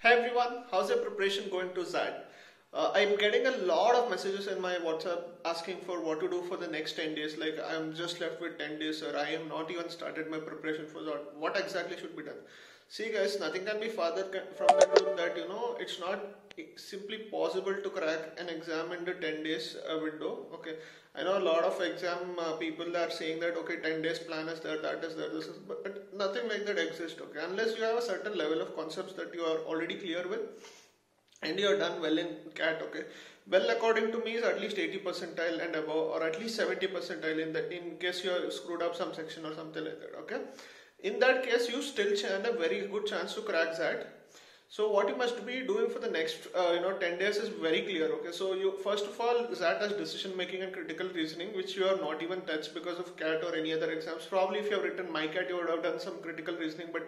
Hi everyone, how's your preparation going to XAT? I'm getting a lot of messages in my WhatsApp asking for what to do for the next 10 days. Like, I'm just left with 10 days, sir. I am not even started my preparation for that. What exactly should be done? See guys, nothing can be farther from the truth that it's not simply possible to crack an exam in the 10 days window. Okay, I know a lot of exam people are saying that okay, 10 days plan is there, that is there, this is, but nothing like that exists. Okay, unless you have a certain level of concepts that you are already clear with and you are done well in CAT. Okay, well according to me is at least 80 percentile and above, or at least 70 percentile in case you are screwed up some section or something like that. Okay, in that case you still stand a very good chance to crack that. So what you must be doing for the next 10 days is very clear. Okay, so you first of all XAT has decision making and critical reasoning, which you have not even touched because of CAT or any other exams. Probably if you have written my CAT you would have done some critical reasoning, but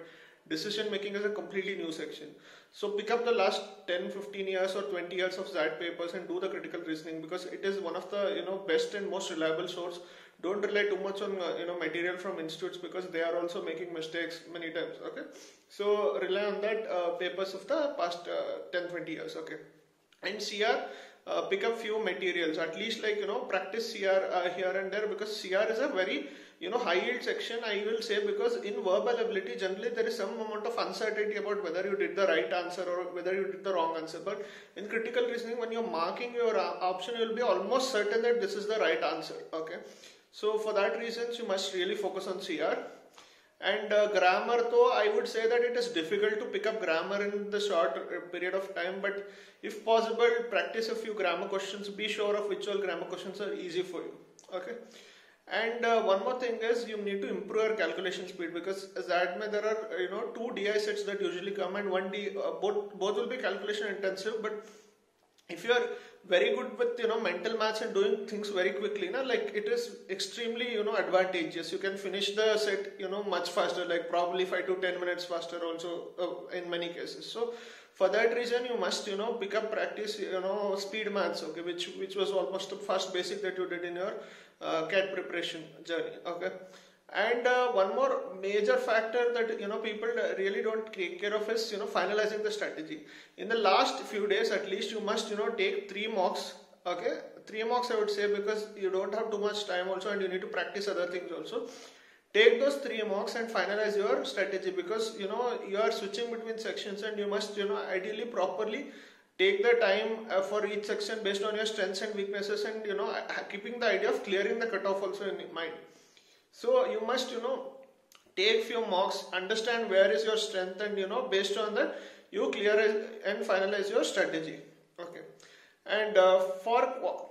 decision making is a completely new section. So pick up the last 10-15 years or 20 years of XAT papers and do the critical reasoning, because it is one of the best and most reliable source. Don't rely too much on material from institutes, because they are also making mistakes many times. Okay, so rely on that papers of the past 10-20 years. Okay, and CR, pick up few materials, at least like practice CR here and there, because CR is a very high yield section, I will say, because in verbal ability generally there is some amount of uncertainty about whether you did the right answer or whether you did the wrong answer. But in critical reasoning, when you're marking your option, you will be almost certain that this is the right answer. Okay, so for that reasons you must really focus on CR. And grammar, though I would say that it is difficult to pick up grammar in the short period of time, but if possible practice a few grammar questions. Be sure of which all grammar questions are easy for you. Okay, and one more thing is you need to improve your calculation speed, because XAT mein there are two DI sets that usually come, and one both will be calculation intensive. But if you are very good with mental maths and doing things very quickly, like it is extremely advantageous. You can finish the set much faster, like probably 5 to 10 minutes faster also in many cases. So for that reason you must pick up practice speed maths. Okay, which was almost the first basic that you did in your CAT preparation journey. Okay, and one more major factor that people really don't take care of is finalizing the strategy. In the last few days at least you must take 3 mocks. Okay, 3 mocks I would say, because you don't have too much time also and you need to practice other things also. Take those 3 mocks and finalize your strategy, because you are switching between sections and you must ideally properly take the time for each section based on your strengths and weaknesses, and keeping the idea of clearing the cutoff also in mind. So you must take few mocks, understand where is your strength, and based on that you clear and finalize your strategy. Okay, and for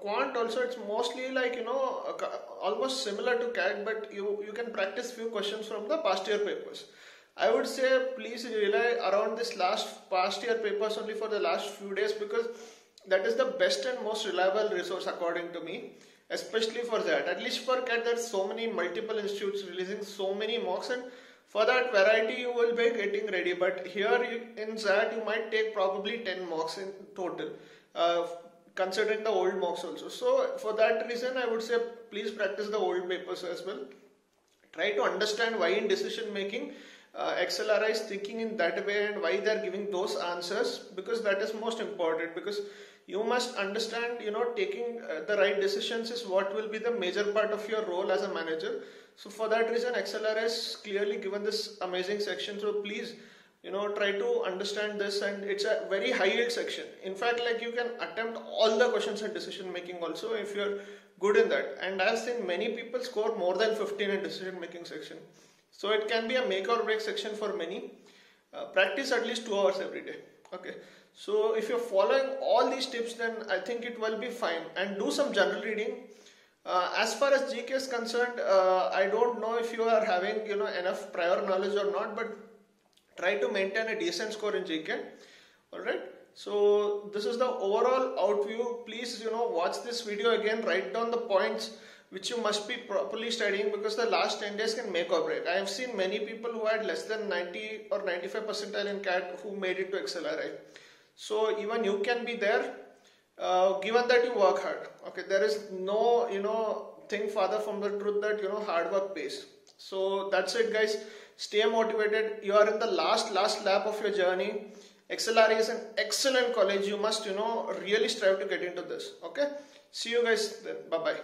quant also it's mostly like almost similar to CAT, but you can practice few questions from the past year papers. I would say please rely around this past year papers only for the last few days, because that is the best and most reliable resource according to me, especially for that. At least for CAT there's so many multiple institutes releasing so many mocks, and for that variety you will be getting ready. But here in XAT you might take probably 10 mocks in total, considering the old mocks also. So for that reason I would say please practice the old papers as well. Try to understand why in decision making XLRI is thinking in that way and why they are giving those answers, because that is most important. Because you must understand taking the right decisions is what will be the major part of your role as a manager. So for that reason XLRI has clearly given this amazing section. So please try to understand this, and it's a very high yield section. In fact, like you can attempt all the questions in decision making also if you're good in that, and I've seen many people score more than 15 in decision making section. So it can be a make or break section for many. Practice at least 2 hours every day. Okay, so if you're following all these tips, then I think it will be fine. And do some general reading. As far as GK is concerned, I don't know if you are having enough prior knowledge or not, but try to maintain a decent score in GK. Alright, so this is the overall outview. Please watch this video again, write down the points which you must be properly studying, because the last 10 days can make or break. I have seen many people who had less than 90 or 95 percentile in CAT who made it to XLRI. So even you can be there, given that you work hard. Okay, there is no thing farther from the truth that hard work pays. So that's it guys. Stay motivated. You are in the last lap of your journey. XLRI is an excellent college. You must, really strive to get into this. Okay. See you guys then. Bye bye.